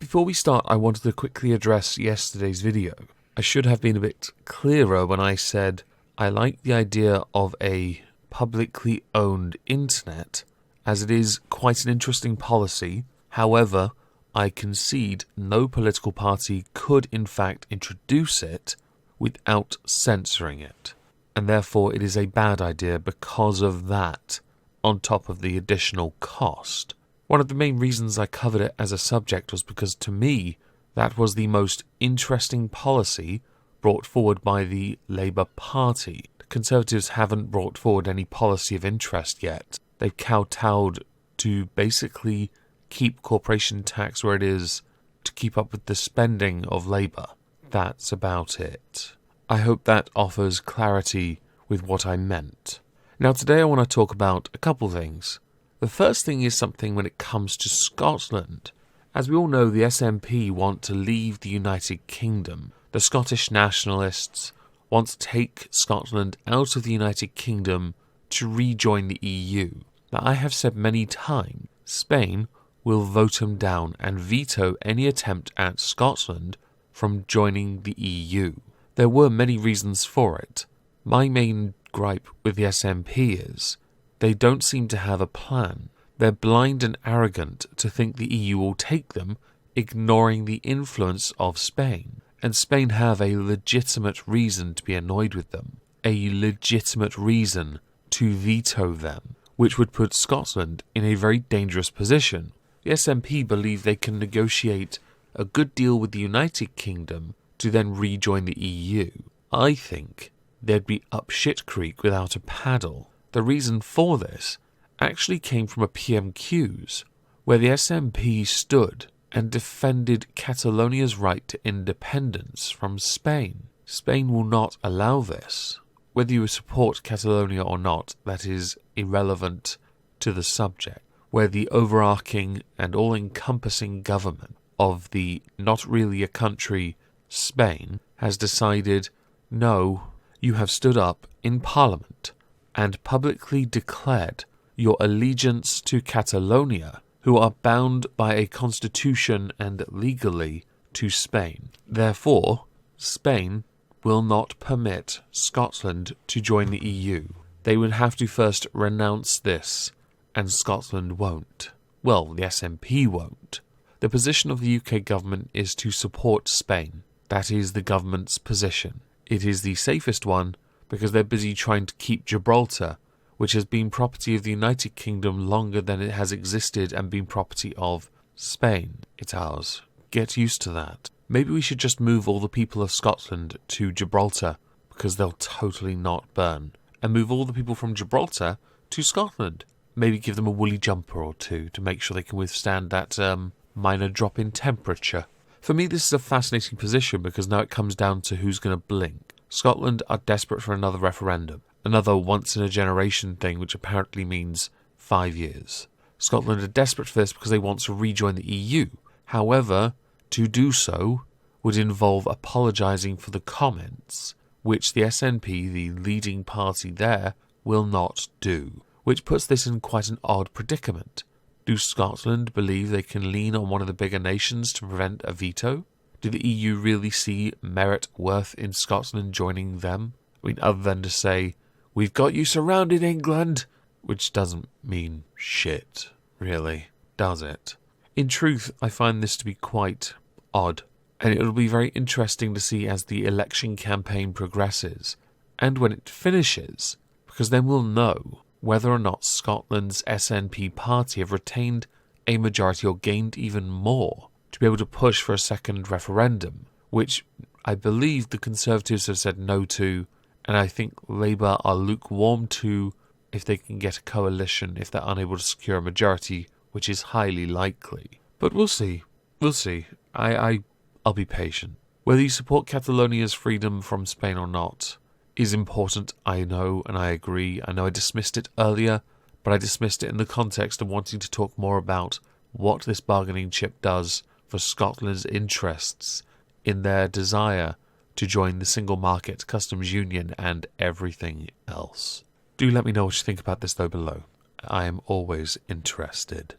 Before we start, I wanted to quickly address yesterday's video. I should have been a bit clearer when I said I like the idea of a publicly owned internet, as it is quite an interesting policy. However, I concede no political party could in fact introduce it without censoring it. And therefore it is a bad idea because of that, on top of the additional cost. One of the main reasons I covered it as a subject was because, to me, that was the most interesting policy brought forward by the Labour Party. The Conservatives haven't brought forward any policy of interest yet. They've kowtowed to basically keep corporation tax where it is to keep up with the spending of Labour. That's about it. I hope that offers clarity with what I meant. Now today I want to talk about a couple things. The first thing is something when it comes to Scotland. As we all know, the SNP want to leave the United Kingdom. The Scottish nationalists want to take Scotland out of the United Kingdom to rejoin the EU. Now, I have said many times, Spain will vote them down and veto any attempt at Scotland from joining the EU. There were many reasons for it. My main gripe with the SNP is they don't seem to have a plan. They're blind and arrogant to think the EU will take them, ignoring the influence of Spain. And Spain have a legitimate reason to be annoyed with them. A legitimate reason to veto them, which would put Scotland in a very dangerous position. The SNP believe they can negotiate a good deal with the United Kingdom to then rejoin the EU. I think they'd be up shit creek without a paddle. The reason for this actually came from a PMQs, where the SNP stood and defended Catalonia's right to independence from Spain. Spain will not allow this. Whether you support Catalonia or not, that is irrelevant to the subject, where the overarching and all-encompassing government of the not really a country, Spain, has decided, no, you have stood up in Parliament and publicly declared your allegiance to Catalonia, who are bound by a constitution and legally to Spain. Therefore, Spain will not permit Scotland to join the EU. They would have to first renounce this, and Scotland won't. Well, the SNP won't. The position of the UK government is to support Spain. That is the government's position. It is the safest one because they're busy trying to keep Gibraltar, which has been property of the United Kingdom longer than it has existed and been property of Spain. It's ours. Get used to that. Maybe we should just move all the people of Scotland to Gibraltar, because they'll totally not burn, and move all the people from Gibraltar to Scotland. Maybe give them a woolly jumper or two to make sure they can withstand that minor drop in temperature. For me, this is a fascinating position because now it comes down to who's going to blink. Scotland are desperate for another referendum, another once-in-a-generation thing, which apparently means 5 years. Scotland are desperate for this because they want to rejoin the EU. However, to do so would involve apologising for the comments, which the SNP, the leading party there, will not do, which puts this in quite an odd predicament. Do Scotland believe they can lean on one of the bigger nations to prevent a veto? Do the EU really see merit worth in Scotland joining them? I mean, other than to say, we've got you surrounded, England, which doesn't mean shit, really, does it? In truth, I find this to be quite odd, and it'll be very interesting to see as the election campaign progresses, and when it finishes, because then we'll know whether or not Scotland's SNP party have retained a majority or gained even more to be able to push for a second referendum, which I believe the Conservatives have said no to, and I think Labour are lukewarm to if they can get a coalition if they're unable to secure a majority, which is highly likely. But we'll see. We'll see. I'll be patient. Whether you support Catalonia's freedom from Spain or not is important, I know, and I agree. I know I dismissed it earlier, but I dismissed it in the context of wanting to talk more about what this bargaining chip does for Scotland's interests in their desire to join the single market, customs union, and everything else. Do let me know what you think about this though below. I am always interested.